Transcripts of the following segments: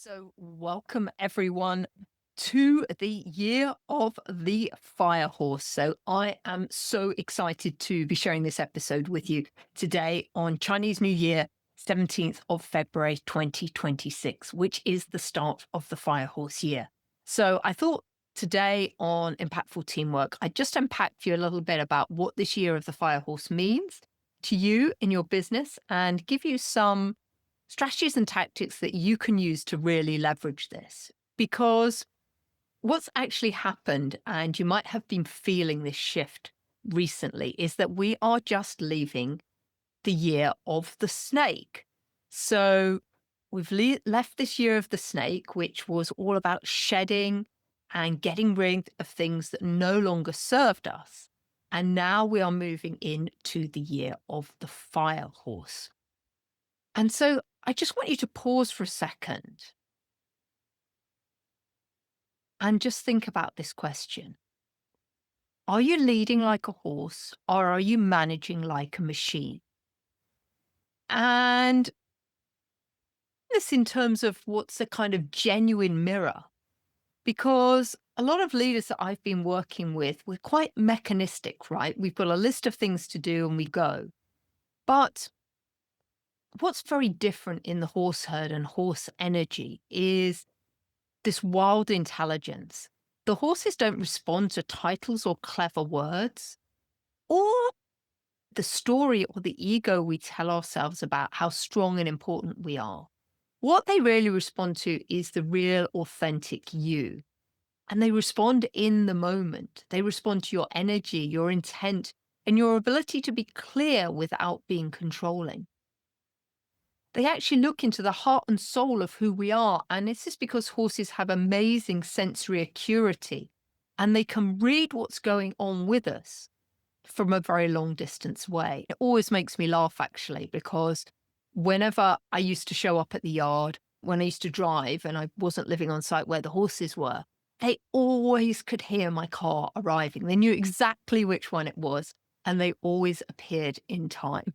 So, welcome everyone to the year of the fire horse. So, I am so excited to be sharing this episode with you today on Chinese New Year, 17th of February, 2026, which is the start of the fire horse year. So, I thought today on Impactful Teamwork, I'd just unpack for you a little bit about what this year of the fire horse means to you in your business and give you some strategies and tactics that you can use to really leverage this. Because what's actually happened, and you might have been feeling this shift recently, is that we are just leaving the year of the snake. So we've left this year of the snake, which was all about shedding and getting rid of things that no longer served us. And now we are moving into the year of the fire horse. And so I just want you to pause for a second and just think about this question. Are you leading like a horse or are you managing like a machine? And this in terms of what's a kind of genuine mirror, because a lot of leaders that I've been working with, we're quite mechanistic, right? We've got a list of things to do and we go. But what's very different in the horse herd and horse energy is this wild intelligence. The horses don't respond to titles or clever words or the story or the ego we tell ourselves about how strong and important we are. What they really respond to is the real, authentic you. And they respond in the moment. They respond to your energy, your intent, and your ability to be clear without being controlling. They actually look into the heart and soul of who we are. And this is because horses have amazing sensory acuity and they can read what's going on with us from a very long distance away. It always makes me laugh, actually, because whenever I used to show up at the yard, when I used to drive and I wasn't living on site where the horses were, they always could hear my car arriving. They knew exactly which one it was and they always appeared in time.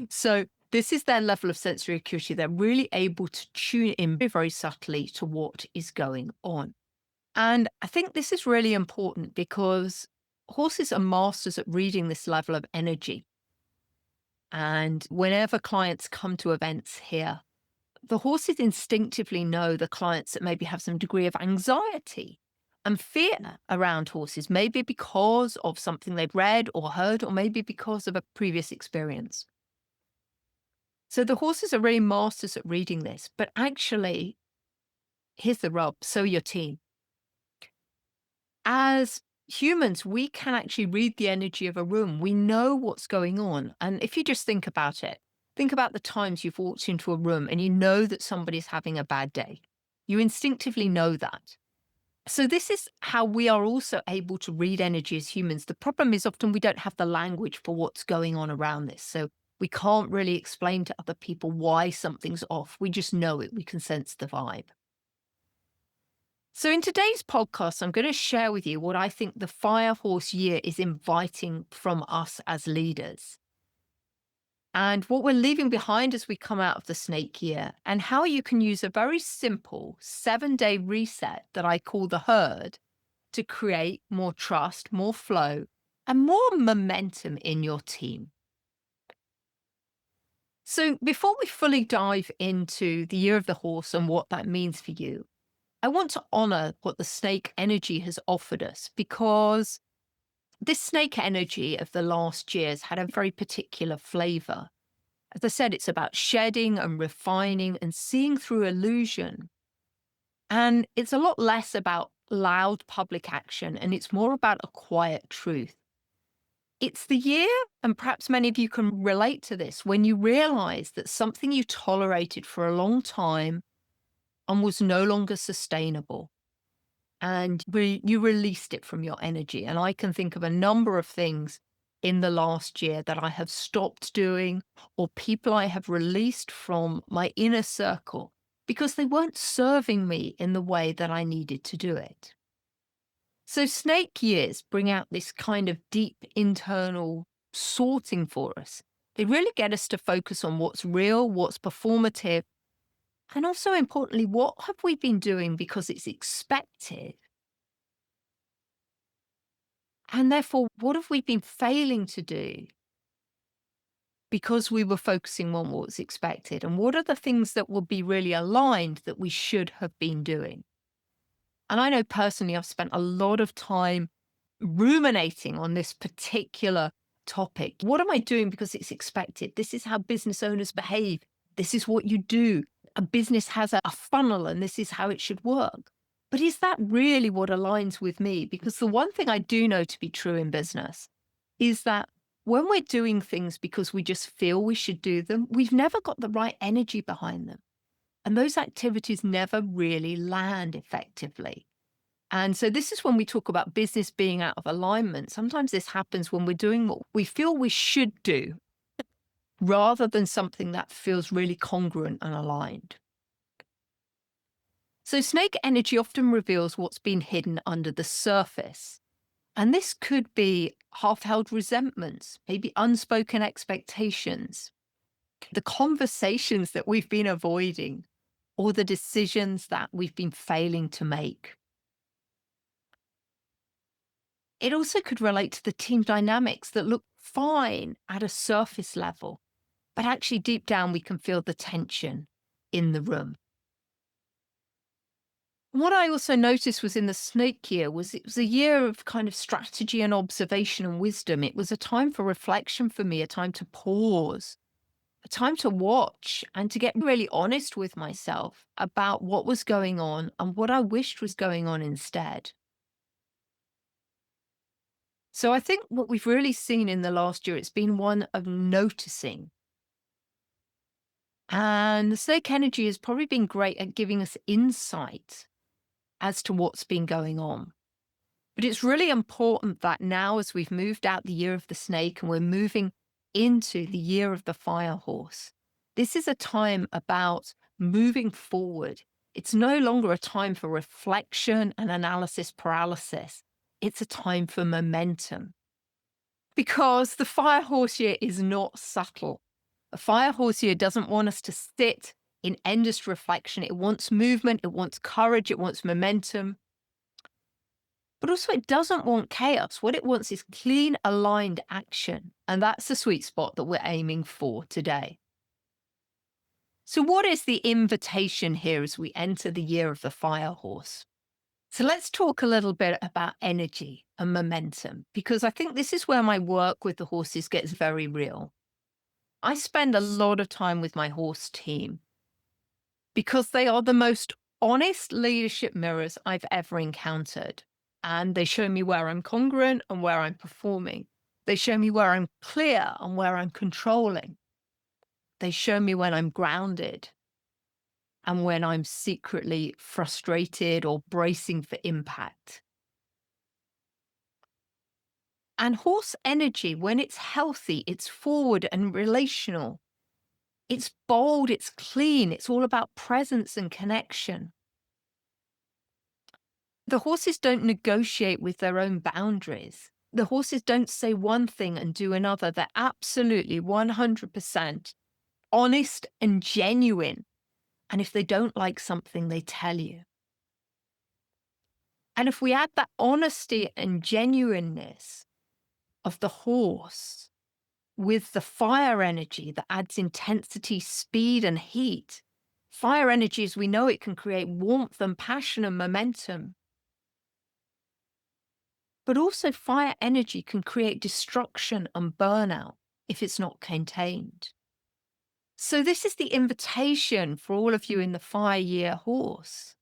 So this is their level of sensory acuity. They're really able to tune in very, very subtly to what is going on. And I think this is really important because horses are masters at reading this level of energy. And whenever clients come to events here, the horses instinctively know the clients that maybe have some degree of anxiety and fear around horses, maybe because of something they've read or heard, or maybe because of a previous experience. So the horses are really masters at reading this, but actually, here's the rub. So your team. As humans, we can actually read the energy of a room. We know what's going on. And if you just think about it, think about the times you've walked into a room and you know that somebody's having a bad day. You instinctively know that. So this is how we are also able to read energy as humans. The problem is often we don't have the language for what's going on around this. So we can't really explain to other people why something's off. We just know it. We can sense the vibe. So, in today's podcast, I'm going to share with you what I think the Fire Horse year is inviting from us as leaders, and what we're leaving behind as we come out of the snake year, and how you can use a very simple 7-day reset that I call the herd to create more trust, more flow, and more momentum in your team. So, before we fully dive into the year of the horse and what that means for you, I want to honor what the snake energy has offered us because this snake energy of the last years had a very particular flavor. As I said, it's about shedding and refining and seeing through illusion. And it's a lot less about loud public action and it's more about a quiet truth. It's the year, and perhaps many of you can relate to this, when you realize that something you tolerated for a long time and was no longer sustainable. And you released it from your energy. And I can think of a number of things in the last year that I have stopped doing or people I have released from my inner circle because they weren't serving me in the way that I needed to do it. So snake years bring out this kind of deep internal sorting for us. They really get us to focus on what's real, what's performative, And also importantly, what have we been doing because it's expected? And therefore, what have we been failing to do because we were focusing on what's expected? And what are the things that will be really aligned that we should have been doing? And I know personally, I've spent a lot of time ruminating on this particular topic. What am I doing because it's expected? This is how business owners behave. This is what you do. A business has a funnel and this is how it should work. But is that really what aligns with me? Because the one thing I do know to be true in business is that when we're doing things because we just feel we should do them, we've never got the right energy behind them. And those activities never really land effectively. And so this is when we talk about business being out of alignment. Sometimes this happens when we're doing what we feel we should do rather than something that feels really congruent and aligned. So snake energy often reveals what's been hidden under the surface. And this could be half-held resentments, maybe unspoken expectations, the conversations that we've been avoiding, or the decisions that we've been failing to make. It also could relate to the team dynamics that look fine at a surface level, but actually deep down we can feel the tension in the room. What I also noticed was in the snake year was it was a year of kind of strategy and observation and wisdom. It was a time for reflection for me, a time to pause, a time to watch and to get really honest with myself about what was going on and what I wished was going on instead. So I think what we've really seen in the last year, it's been one of noticing. And the snake energy has probably been great at giving us insight as to what's been going on. But it's really important that now, as we've moved out the year of the snake and we're moving into the year of the fire horse, this is a time about moving forward. It's no longer a time for reflection and analysis paralysis. It's a time for momentum. Because the fire horse year is not subtle. A fire horse year doesn't want us to sit in endless reflection. It wants movement, it wants courage, it wants momentum. But also, it doesn't want chaos. What it wants is clean, aligned action. And that's the sweet spot that we're aiming for today. So, what is the invitation here as we enter the year of the fire horse? So, let's talk a little bit about energy and momentum, because I think this is where my work with the horses gets very real. I spend a lot of time with my horse team because they are the most honest leadership mirrors I've ever encountered. And they show me where I'm congruent and where I'm performing. They show me where I'm clear and where I'm controlling. They show me when I'm grounded and when I'm secretly frustrated or bracing for impact. And horse energy, when it's healthy, it's forward and relational. It's bold, it's clean, it's all about presence and connection. The horses don't negotiate with their own boundaries. The horses don't say one thing and do another. They're absolutely 100% honest and genuine. And if they don't like something, they tell you. And if we add that honesty and genuineness of the horse with the fire energy that adds intensity, speed, and heat, fire energy, as we know it, can create warmth and passion and momentum. But also, fire energy can create destruction and burnout if it's not contained. So, this is the invitation for all of you in the fire year horse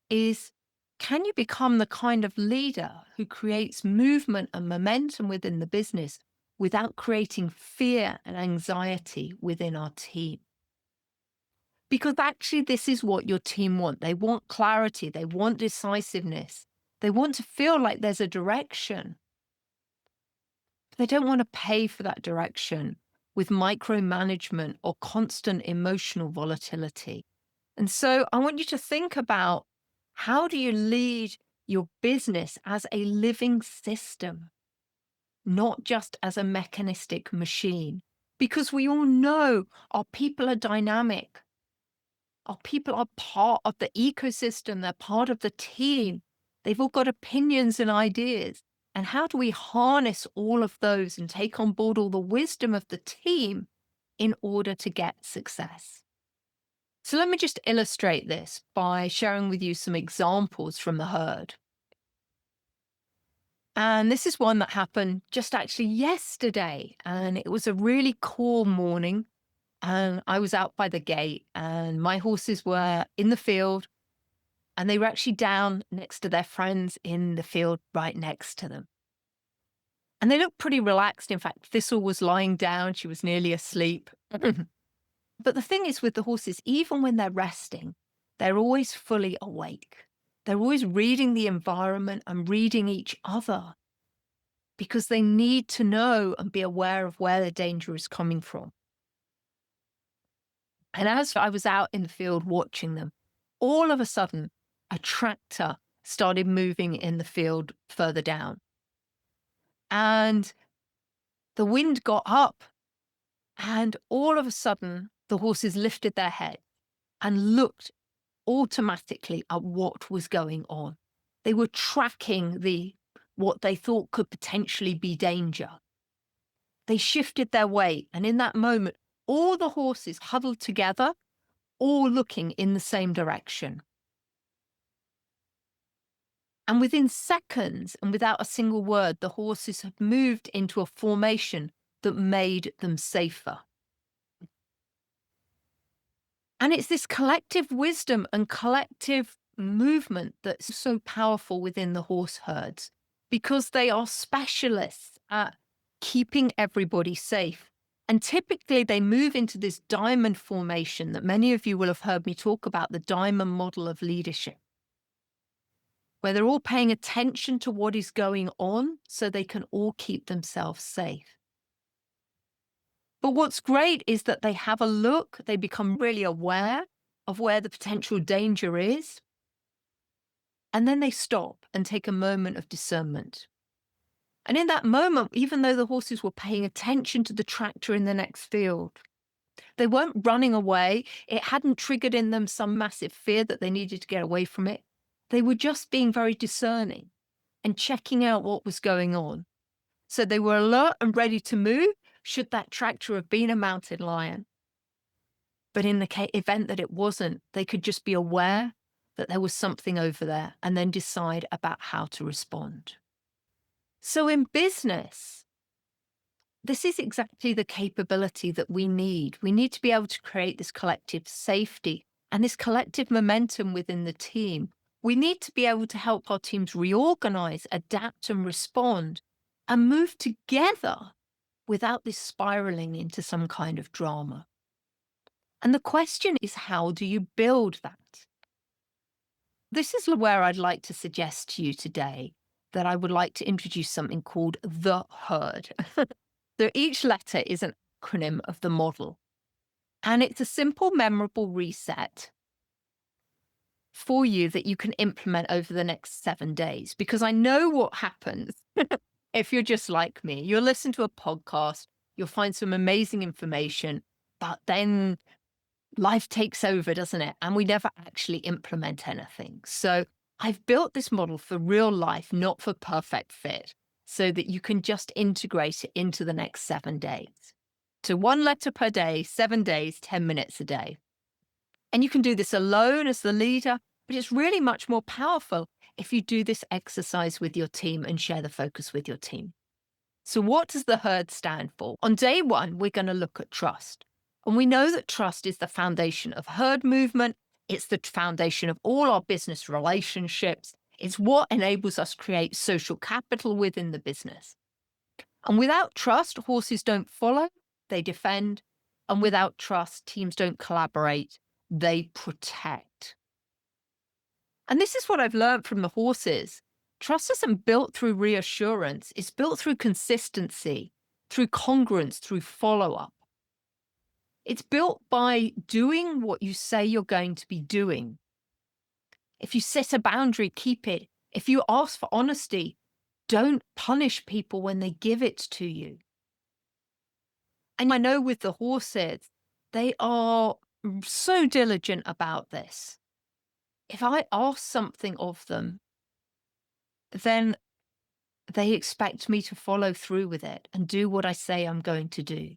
is, can you become the kind of leader who creates movement and momentum within the business without creating fear and anxiety within our team? Because actually, this is what your team want. They want clarity. They want decisiveness. They want to feel like there's a direction. They don't want to pay for that direction with micromanagement or constant emotional volatility. And so I want you to think about, how do you lead your business as a living system, not just as a mechanistic machine? Because we all know our people are dynamic. Our people are part of the ecosystem, they're part of the team. They've all got opinions and ideas. And how do we harness all of those and take on board all the wisdom of the team in order to get success? So let me just illustrate this by sharing with you some examples from the herd. And this is one that happened just actually yesterday. And it was a really cool morning. And I was out by the gate, and my horses were in the field, and they were actually down next to their friends in the field right next to them. And they looked pretty relaxed. In fact, Thistle was lying down. She was nearly asleep. But the thing is with the horses, even when they're resting, they're always fully awake. They're always reading the environment and reading each other because they need to know and be aware of where the danger is coming from. And as I was out in the field watching them, all of a sudden, a tractor started moving in the field further down. And the wind got up, and all of a sudden, the horses lifted their head and looked automatically at what was going on. They were tracking what they thought could potentially be danger. They shifted their weight, and in that moment, all the horses huddled together, all looking in the same direction. And within seconds, and without a single word, the horses had moved into a formation that made them safer. And it's this collective wisdom and collective movement that's so powerful within the horse herds because they are specialists at keeping everybody safe. And typically they move into this diamond formation that many of you will have heard me talk about, the diamond model of leadership, where they're all paying attention to what is going on so they can all keep themselves safe. But what's great is that they have a look, they become really aware of where the potential danger is, and then they stop and take a moment of discernment. And in that moment, even though the horses were paying attention to the tractor in the next field, they weren't running away. It hadn't triggered in them some massive fear that they needed to get away from it. They were just being very discerning and checking out what was going on. So they were alert and ready to move should that tractor have been a mountain lion. But in the event that it wasn't, they could just be aware that there was something over there and then decide about how to respond. So in business, this is exactly the capability that we need. We need to be able to create this collective safety and this collective momentum within the team. We need to be able to help our teams reorganize, adapt, and respond and move together without this spiraling into some kind of drama. And the question is, how do you build that? This is where I'd like to suggest to you today that I would like to introduce something called the herd. So each letter is an acronym of the model, and it's a simple, memorable reset for you that you can implement over the next 7 days. Because I know what happens if you're just like me. You'll listen to a podcast, you'll find some amazing information, but then life takes over, doesn't it? And we never actually implement anything. So I've built this model for real life, not for perfect fit, so that you can just integrate it into the next 7 days. So 1 letter per day, 7 days, 10 minutes a day. And you can do this alone as the leader, but it's really much more powerful if you do this exercise with your team and share the focus with your team. So what does the herd stand for? On day 1, we're going to look at trust. And we know that trust is the foundation of herd movement. It's the foundation of all our business relationships. It's what enables us to create social capital within the business. And without trust, horses don't follow, they defend. And without trust, teams don't collaborate, they protect. And this is what I've learned from the horses. Trust isn't built through reassurance. It's built through consistency, through congruence, through follow-up. It's built by doing what you say you're going to be doing. If you set a boundary, keep it. If you ask for honesty, don't punish people when they give it to you. And I know with the horses, they are so diligent about this. If I ask something of them, then they expect me to follow through with it and do what I say I'm going to do.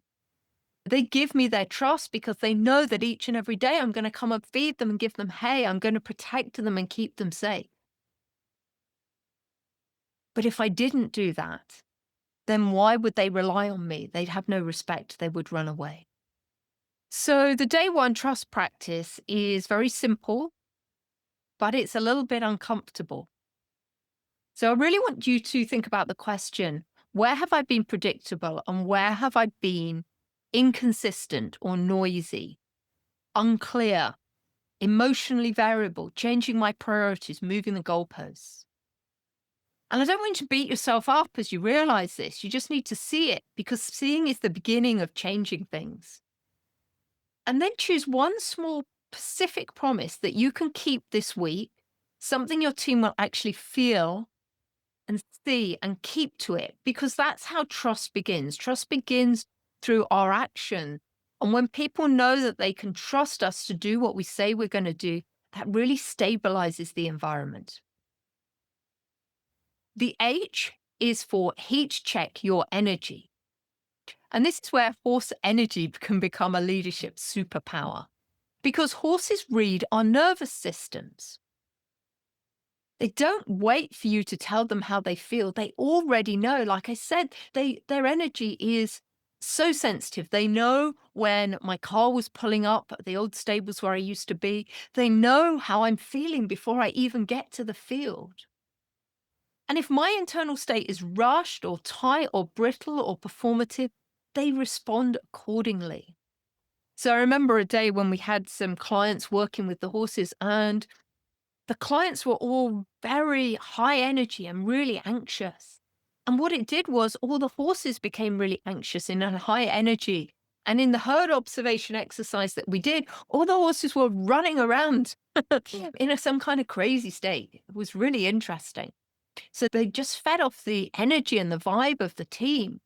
They give me their trust because they know that each and every day I'm going to come and feed them and give them hay. I'm going to protect them and keep them safe. But if I didn't do that, then why would they rely on me? They'd have no respect. They would run away. So the day one trust practice is very simple, but it's a little bit uncomfortable. So I really want you to think about the question, where have I been predictable and where have I been inconsistent or noisy, unclear, emotionally variable, changing my priorities, moving the goalposts? And I don't want you to beat yourself up as you realize this. You just need to see it because seeing is the beginning of changing things. And then choose one small specific promise that you can keep this week, something your team will actually feel and see and keep to it, because that's how trust begins. Trust begins through our action. And when people know that they can trust us to do what we say we're going to do, that really stabilizes the environment. The H is for heat check your energy. And this is where horse energy can become a leadership superpower because horses read our nervous systems. They don't wait for you to tell them how they feel. They already know. Like I said, their energy is so sensitive. They know when my car was pulling up at the old stables where I used to be. They know how I'm feeling before I even get to the field. And if my internal state is rushed or tight or brittle or performative, they respond accordingly. So I remember a day when we had some clients working with the horses, and the clients were all very high energy and really anxious. And what it did was all the horses became really anxious and had high energy. And in the herd observation exercise that we did, all the horses were running around in some kind of crazy state. It was really interesting. So they just fed off the energy and the vibe of the team.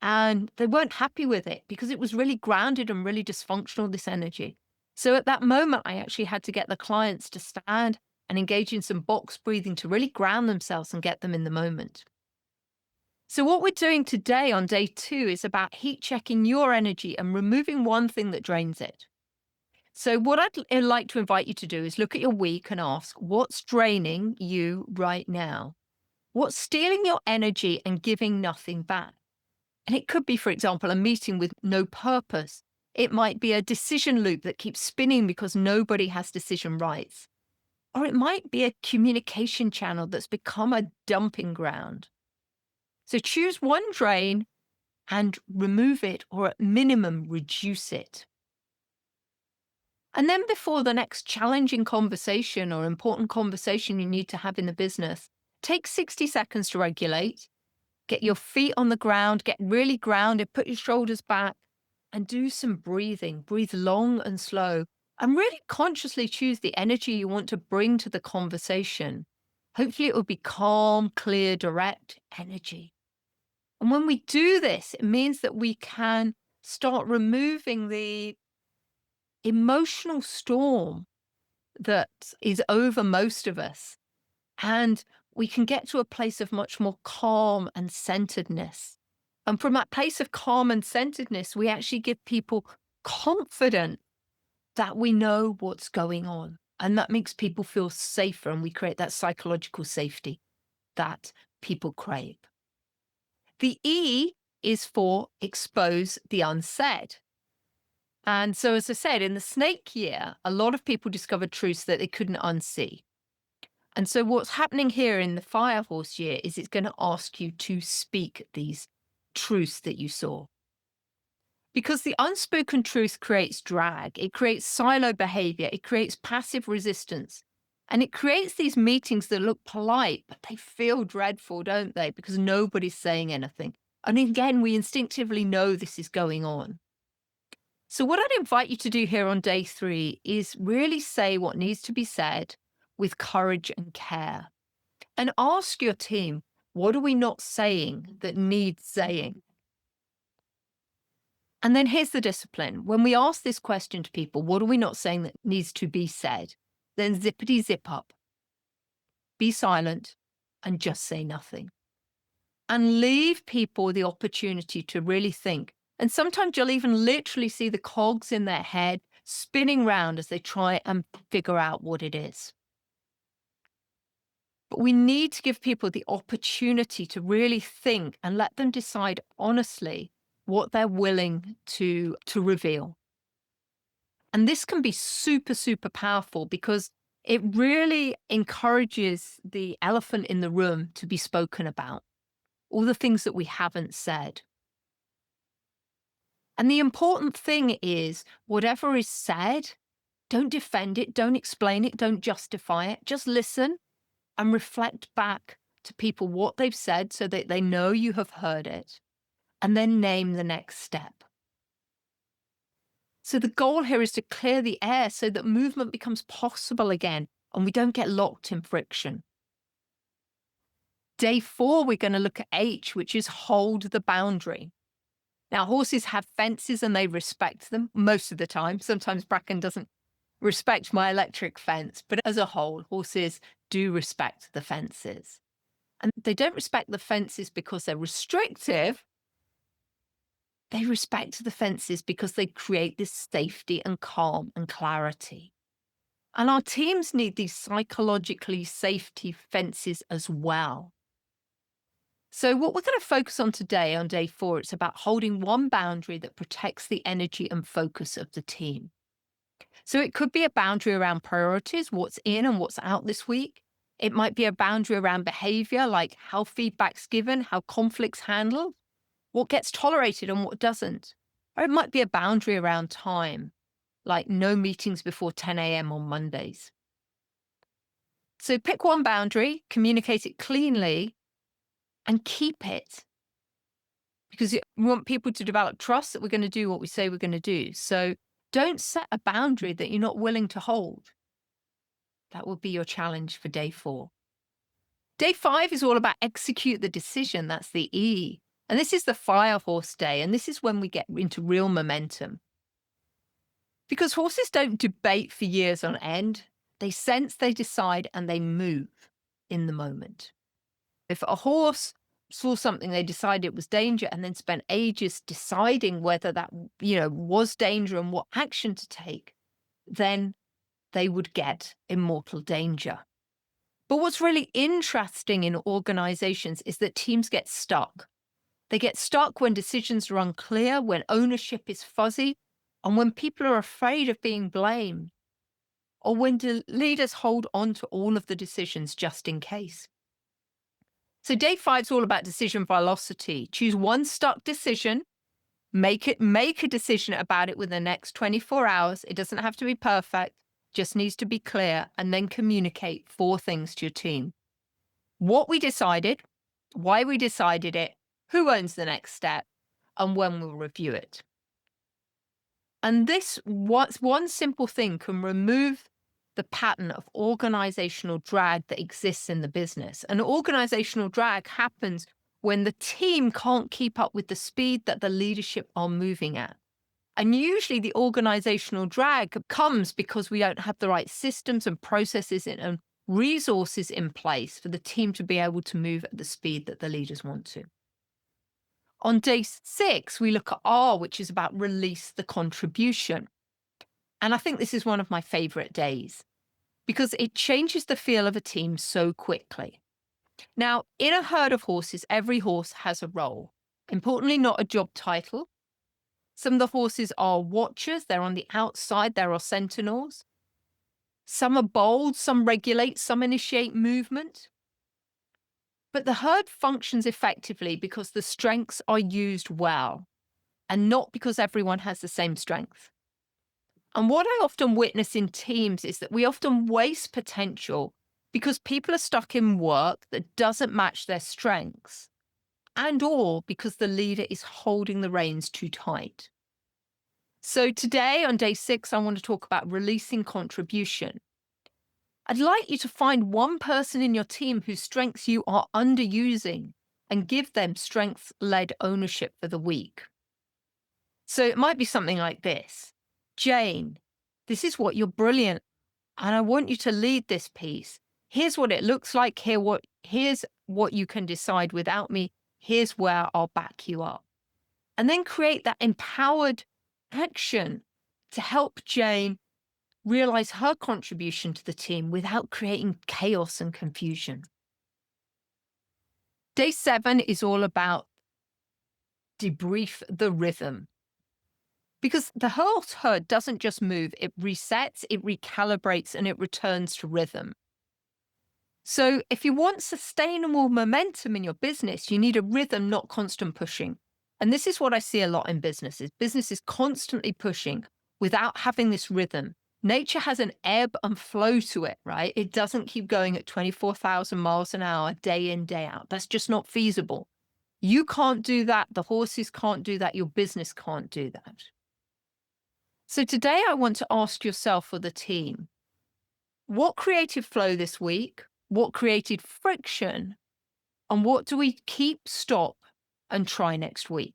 And they weren't happy with it because it was really grounded and really dysfunctional, this energy. So at that moment, I actually had to get the clients to stand and engage in some box breathing to really ground themselves and get them in the moment. So what we're doing today on day 2 is about heat checking your energy and removing one thing that drains it. So what I'd like to invite you to do is look at your week and ask, what's draining you right now? What's stealing your energy and giving nothing back? And it could be, for example, a meeting with no purpose. It might be a decision loop that keeps spinning because nobody has decision rights. Or it might be a communication channel that's become a dumping ground. So choose one drain and remove it, or at minimum, reduce it. And then before the next challenging conversation or important conversation you need to have in the business, take 60 seconds to regulate. Get your feet on the ground, get really grounded, put your shoulders back, and do some breathing. Breathe long and slow, and really consciously choose the energy you want to bring to the conversation. Hopefully, it will be calm, clear, direct energy. And when we do this, it means that we can start removing the emotional storm that is over most of us. And we can get to a place of much more calm and centeredness. And from that place of calm and centeredness, we actually give people confidence that we know what's going on. And that makes people feel safer. And we create that psychological safety that people crave. The E is for expose the unsaid. And so, as I said, in the snake year, a lot of people discovered truths that they couldn't unsee. And so what's happening here in the fire horse year is it's going to ask you to speak these truths that you saw. Because the unspoken truth creates drag, it creates silo behavior, it creates passive resistance, and it creates these meetings that look polite, but they feel dreadful, don't they? Because nobody's saying anything. And again, we instinctively know this is going on. So what I'd invite you to do here on day 3 is really say what needs to be said with courage and care. And ask your team, what are we not saying that needs saying? And then here's the discipline. When we ask this question to people, what are we not saying that needs to be said? Then zippity zip up, be silent, and just say nothing. And leave people the opportunity to really think. And sometimes you'll even literally see the cogs in their head spinning round as they try and figure out what it is. But we need to give people the opportunity to really think and let them decide honestly what they're willing to reveal. And this can be super, super powerful because it really encourages the elephant in the room to be spoken about, all the things that we haven't said. And the important thing is, whatever is said, don't defend it, don't explain it, don't justify it. Just listen and reflect back to people what they've said so that they know you have heard it, and then name the next step. So the goal here is to clear the air so that movement becomes possible again and we don't get locked in friction. Day 4, we're going to look at H, which is hold the boundary. Now, horses have fences and they respect them most of the time. Sometimes Bracken doesn't respect my electric fence, but as a whole, horses do respect the fences. And they don't respect the fences because they're restrictive. They respect the fences because they create this safety and calm and clarity. And our teams need these psychologically safety fences as well. So what we're going to focus on today on day 4, it's about holding one boundary that protects the energy and focus of the team. So it could be a boundary around priorities, what's in and what's out this week. It might be a boundary around behavior, like how feedback's given, how conflicts handled, what gets tolerated and what doesn't. Or it might be a boundary around time, like no meetings before 10 a.m. on Mondays. So pick one boundary, communicate it cleanly, and keep it. Because we want people to develop trust that we're going to do what we say we're going to do. So don't set a boundary that you're not willing to hold. That will be your challenge for day 4. Day 5 is all about execute the decision. That's the E. And this is the fire horse day. And this is when we get into real momentum. Because horses don't debate for years on end. They sense, they decide, and they move in the moment. If a horse saw something, they decided it was danger and then spent ages deciding whether that, was danger and what action to take, then they would get in mortal danger. But what's really interesting in organizations is that teams get stuck. They get stuck when decisions are unclear, when ownership is fuzzy, and when people are afraid of being blamed, or when leaders hold on to all of the decisions just in case. So day 5 is all about decision velocity. Choose one stuck decision, make a decision about it within the next 24 hours. It doesn't have to be perfect, just needs to be clear, and then communicate 4 things to your team. What we decided, why we decided it, who owns the next step, and when we'll review it. And this one simple thing can remove the pattern of organizational drag that exists in the business. And organizational drag happens when the team can't keep up with the speed that the leadership are moving at. And usually the organizational drag comes because we don't have the right systems and processes and resources in place for the team to be able to move at the speed that the leaders want to. On day 6, we look at R, which is about release the contribution. And I think this is one of my favorite days because it changes the feel of a team so quickly. Now, in a herd of horses, every horse has a role. Importantly, not a job title. Some of the horses are watchers. They're on the outside. There are sentinels. Some are bold, some regulate, some initiate movement. But the herd functions effectively because the strengths are used well and not because everyone has the same strength. And what I often witness in teams is that we often waste potential because people are stuck in work that doesn't match their strengths and or because the leader is holding the reins too tight. So today on day 6, I want to talk about releasing contribution. I'd like you to find one person in your team whose strengths you are underusing and give them strengths-led ownership for the week. So it might be something like this: Jane, this is what you're brilliant, and I want you to lead this piece. Here's what it looks like. Here's what you can decide without me. Here's where I'll back you up. And then create that empowered action to help Jane realize her contribution to the team without creating chaos and confusion. Day 7 is all about debrief the rhythm. Because the whole herd doesn't just move, it resets, it recalibrates, and it returns to rhythm. So if you want sustainable momentum in your business, you need a rhythm, not constant pushing. And this is what I see a lot in businesses. Business is constantly pushing without having this rhythm. Nature has an ebb and flow to it, right? It doesn't keep going at 24,000 miles an hour, day in, day out. That's just not feasible. You can't do that. The horses can't do that. Your business can't do that. So today I want to ask yourself or the team, what created flow this week? What created friction? And what do we keep, stop, and try next week?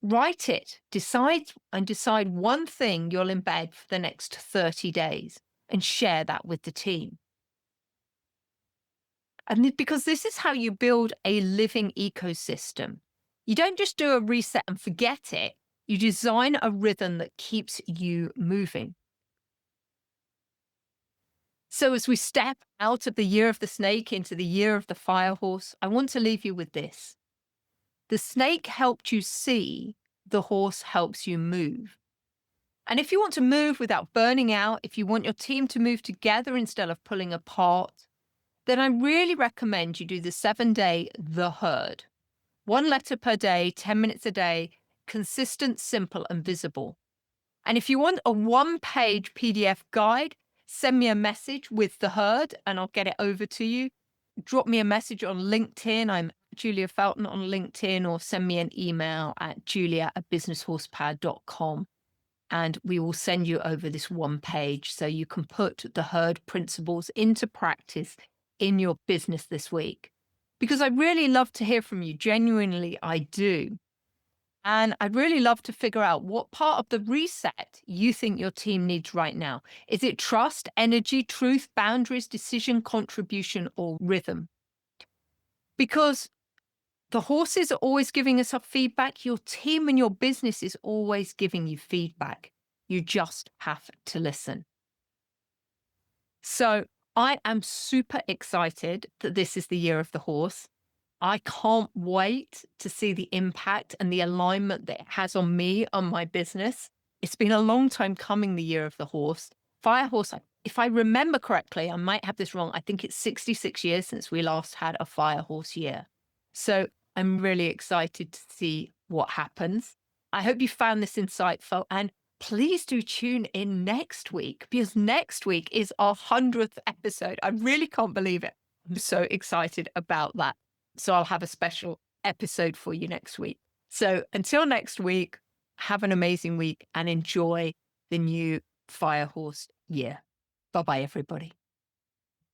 Write it, decide one thing you'll embed for the next 30 days and share that with the team. And because this is how you build a living ecosystem. You don't just do a reset and forget it. You design a rhythm that keeps you moving. So as we step out of the year of the snake into the year of the fire horse, I want to leave you with this. The snake helped you see, the horse helps you move. And if you want to move without burning out, if you want your team to move together instead of pulling apart, then I really recommend you do the 7-day The Herd. 1 letter per day, 10 minutes a day, consistent, simple, and visible. And if you want a 1-page PDF guide, send me a message with The Herd and I'll get it over to you. Drop me a message on LinkedIn. I'm Julia Felton on LinkedIn, or send me an email at julia@businesshorsepower.com. And we will send you over this 1 page so you can put the herd principles into practice in your business this week. Because I really love to hear from you. Genuinely, I do. And I'd really love to figure out what part of the reset you think your team needs right now. Is it trust, energy, truth, boundaries, decision, contribution, or rhythm? Because the horses are always giving us our feedback. Your team and your business is always giving you feedback. You just have to listen. So I am super excited that this is the year of the horse. I can't wait to see the impact and the alignment that it has on me, on my business. It's been a long time coming, the year of the horse. Fire horse, if I remember correctly, I might have this wrong. I think it's 66 years since we last had a fire horse year. So I'm really excited to see what happens. I hope you found this insightful, and please do tune in next week, because next week is our 100th episode. I really can't believe it. I'm so excited about that. So I'll have a special episode for you next week. So until next week, have an amazing week and enjoy the new fire horse year. Bye-bye, everybody.